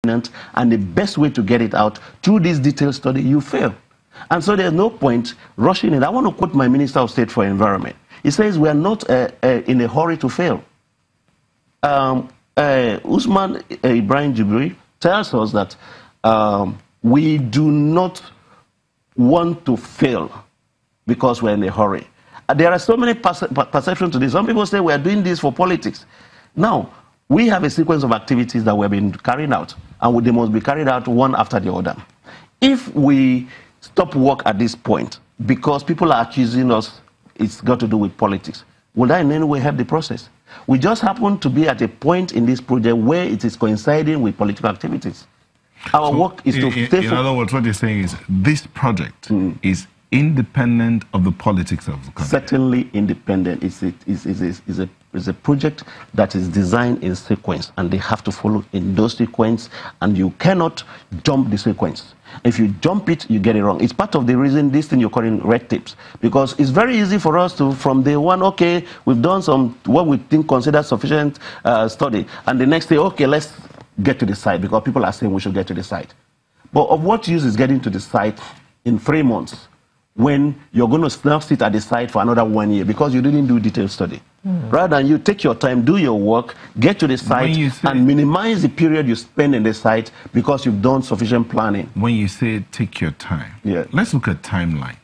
and the best way to get it out through this detailed study, you fail. And so there's no point rushing it. I want to quote my Minister of State for Environment. He says we are not in a hurry to fail. Usman Ibrahim Jibril tells us that we do not want to fail because we're in a hurry. There are so many perceptions to this. Some people say we are doing this for politics. Now, we have a sequence of activities that we have been carrying out, and they must be carried out one after the other. If we stop work at this point because people are accusing us it's got to do with politics, will that in any way help the process? We just happen to be at a point in this project where it is coinciding with political activities. Our work is to stay. In other words, what you're saying is this project is independent of the politics of the country. Certainly independent. It's a project that is designed in sequence, and they have to follow in those sequence, and you cannot jump the sequence. If you jump it, you get it wrong. It's part of the reason this thing you're calling red tapes, because it's very easy for us to, from day one, okay, we've done some, what we think considered sufficient study, and the next day, okay, let's get to the site, because people are saying we should get to the site. But of what use is getting to the site in 3 months when you're going to now sit at the site for another 1 year because you didn't do detailed study? Rather than you take your time, do your work, get to the site, and minimize the period you spend in the site because you've done sufficient planning. When you say take your time, let's look at timelines.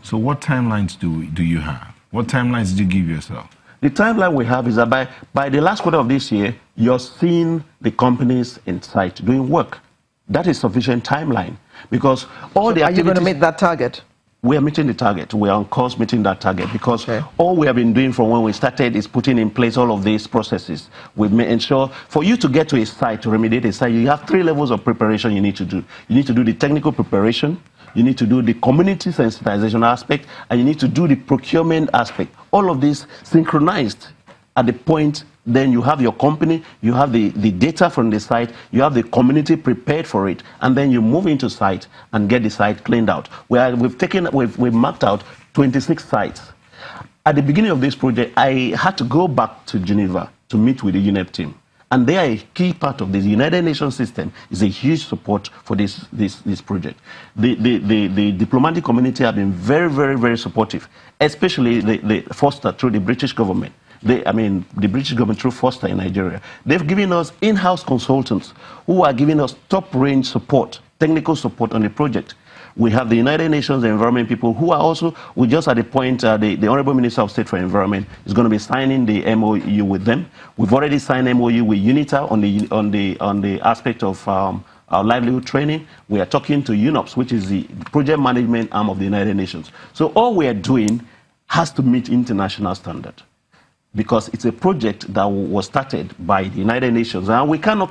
So what timelines do you have? What timelines do you give yourself? The timeline we have is that by the last quarter of this year, you're seeing the companies in site doing work. That is sufficient timeline, because all the activities... Are you going to meet that target? We are meeting the target. We are on course meeting that target, because all we have been doing from when we started is putting in place all of these processes. We may ensure for you to get to a site, to remediate a site, you have 3 levels of preparation you need to do. You need to do the technical preparation, you need to do the community sensitization aspect, and you need to do the procurement aspect. All of this synchronized at the point. Then you have your company, you have the data from the site, you have the community prepared for it, and then you move into site and get the site cleaned out. We've mapped out 26 sites. At the beginning of this project, I had to go back to Geneva to meet with the UNEP team. And they are a key part of this. The United Nations system is a huge support for this project. The diplomatic community have been very, very, very supportive, especially the Foster through the British government. The British government through Foster in Nigeria. They've given us in-house consultants who are giving us top-range support, technical support on the project. We have the United Nations Environment people who are also, we just at the point, the Honorable Minister of State for Environment is going to be signing the MOU with them. We've already signed MOU with UNITA on the aspect of our livelihood training. We are talking to UNOPS, which is the project management arm of the United Nations. So all we are doing has to meet international standard, because it's a project that was started by the United Nations, and we cannot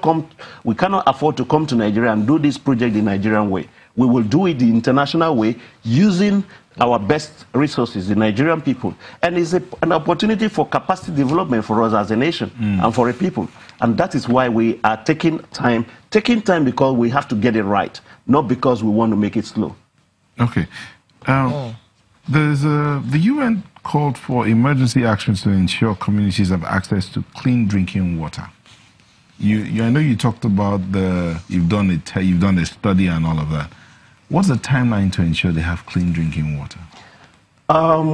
afford to come to Nigeria and do this project the Nigerian way. We will do it the international way, using our best resources, the Nigerian people. And it's an opportunity for capacity development for us as a nation and for a people. And that is why we are taking time because we have to get it right, not because we want to make it slow. Okay. There's the UN called for emergency actions to ensure communities have access to clean drinking water. I know you talked about you've done a study and all of that. What's the timeline to ensure they have clean drinking water?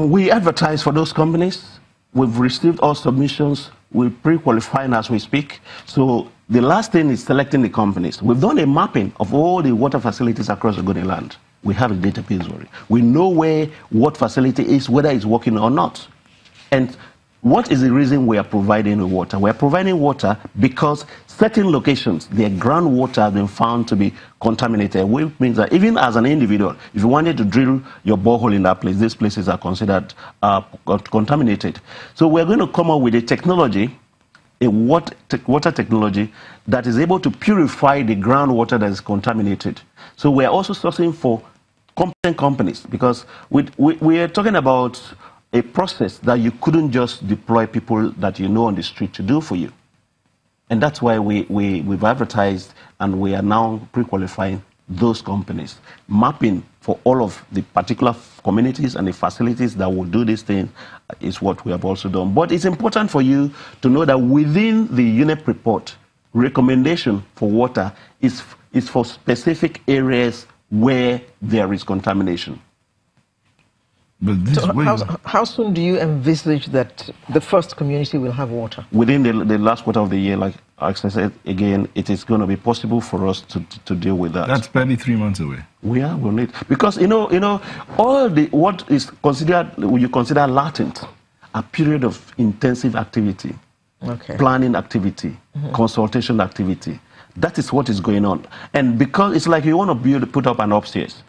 We advertise for those companies. We've received all submissions. We're pre-qualifying as we speak. So the last thing is selecting the companies. We've done a mapping of all the water facilities across the Ogoni land. We have a database already. We know where what facility is, whether it's working or not. And what is the reason we are providing the water? We are providing water because certain locations, their groundwater has been found to be contaminated, which means that even as an individual, if you wanted to drill your borehole in that place, these places are considered contaminated. So we're going to come up with a technology, a water technology that is able to purify the groundwater that is contaminated. So we are also sourcing for competent companies, because we are talking about a process that you couldn't just deploy people that you know on the street to do for you. And that's why we've advertised, and we are now pre-qualifying those companies. Mapping for all of the particular communities and the facilities that will do this thing is what we have also done. But it's important for you to know that within the UNEP report recommendation for water is for specific areas where there is contamination. But this so how soon do you envisage that the first community will have water? Within the last quarter of the year, like I said again, it is going to be possible for us to deal with that. That's barely 3 months away. We'll need, because all what is considered, you consider latent, a period of intensive activity, planning activity, consultation activity. That is what is going on. And because it's like you want to put up an upstairs.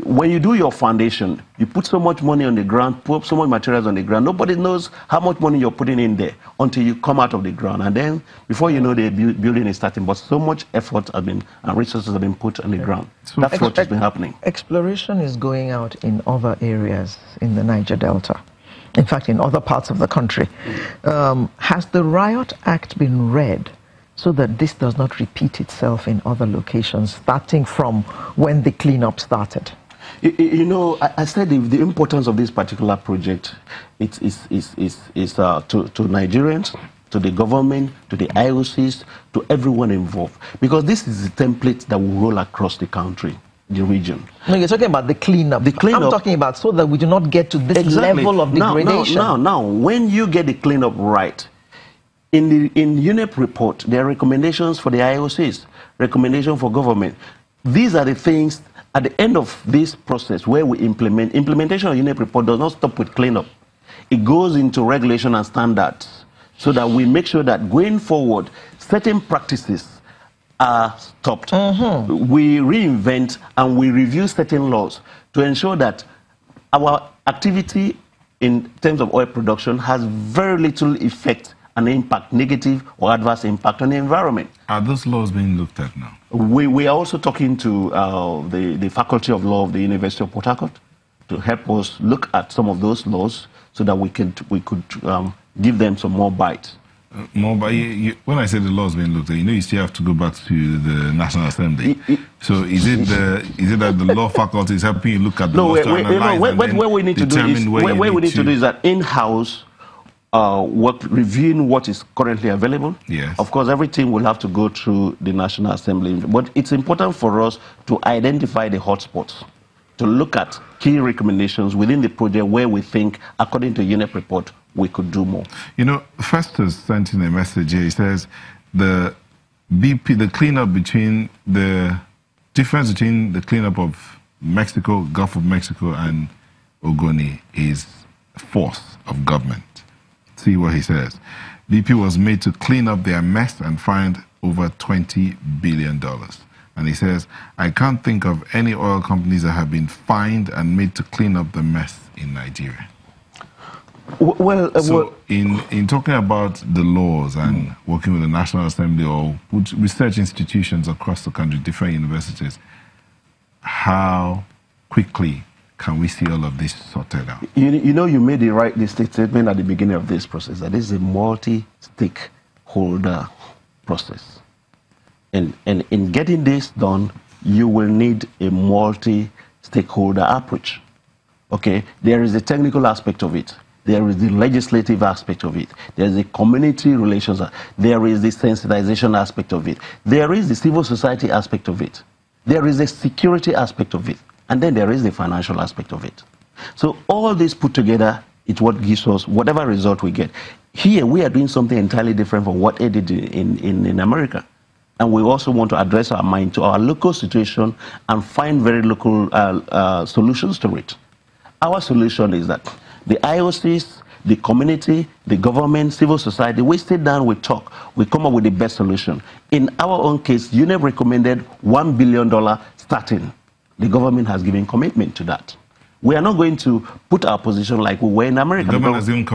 When you do your foundation, you put so much money on the ground, put so much materials on the ground. Nobody knows how much money you're putting in there until you come out of the ground. And then before you know, the building is starting. But so much effort and resources have been put on the ground. So that's what has been happening. Exploration is going out in other areas in the Niger Delta. In fact, in other parts of the country. Has the Riot Act been read so that this does not repeat itself in other locations, starting from when the cleanup started? I said the importance of this particular project is to Nigerians, to the government, to the IOCs, to everyone involved. Because this is the template that will roll across the country, the region. No, you're talking about the cleanup. The cleanup. I'm talking about so that we do not get to this level of degradation. Now, when you get the cleanup right, in UNEP report, there are recommendations for the IOCs, recommendations for government. These are the things at the end of this process where we implement. Implementation of UNEP report does not stop with cleanup. It goes into regulation and standards so that we make sure that going forward, certain practices are stopped. We reinvent and we review certain laws to ensure that our activity in terms of oil production has very little effect and impact, negative or adverse impact on the environment. Are those laws being looked at now? We are also talking to the Faculty of Law of the University of Port Harcourt to help us look at some of those laws so that we could give them some more bite. When I say the laws being looked at, you still have to go back to the National Assembly. So is it that the law faculty is helping you look at the laws to analyze what we need to do is that in-house reviewing what is currently available. Yes. Of course, everything will have to go through the National Assembly. But it's important for us to identify the hotspots, to look at key recommendations within the project where we think, according to UNEP report, we could do more. Festus sent in a message here. He says the cleanup between the difference between the cleanup of Mexico, Gulf of Mexico, and Ogoni is force of government. See what he says. BP was made to clean up their mess and find over $20 billion. And he says, I can't think of any oil companies that have been fined and made to clean up the mess in Nigeria. So in talking about the laws and working with the National Assembly or with research institutions across the country, different universities, how quickly can we see all of this sorted out? You made the statement at the beginning of this process that this is a multi-stakeholder process. And in getting this done, you will need a multi-stakeholder approach. Okay? There is a technical aspect of it. There is the legislative aspect of it. There is the community relations. There is the sensitization aspect of it. There is the civil society aspect of it. There is the security aspect of it. And then there is the financial aspect of it. So all this put together is what gives us whatever result we get. Here, we are doing something entirely different from what they did in America. And we also want to address our mind to our local situation and find very local solutions to it. Our solution is that the IOCs, the community, the government, civil society, we sit down, we talk, we come up with the best solution. In our own case, UNEP recommended $1 billion starting. The government has given commitment to that. We are not going to put our position like we were in America. The government has given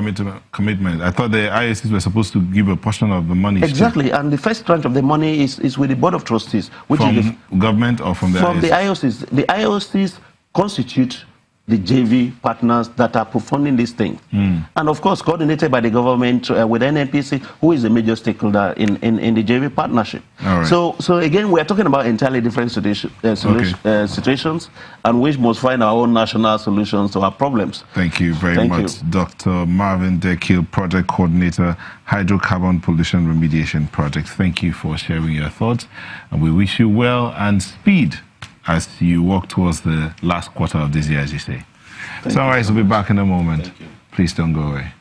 commitment. I thought the IOCs were supposed to give a portion of the money. Exactly, and the first tranche of the money is with the Board of Trustees. Which from government or from the IOCs? From the IOCs. The IOCs constitute the JV partners that are funding these things. And of course, coordinated by the government with NNPC, who is a major stakeholder in the JV partnership. Right. So again, we're talking about entirely different situations, and we must find our own national solutions to our problems. Thank you very much, Dr. Marvin Dekil, Project Coordinator, Hydrocarbon Pollution Remediation Project. Thank you for sharing your thoughts, and we wish you well and speed as you walk towards the last quarter of this year, as you say. Sunrise will be back in a moment. Please don't go away.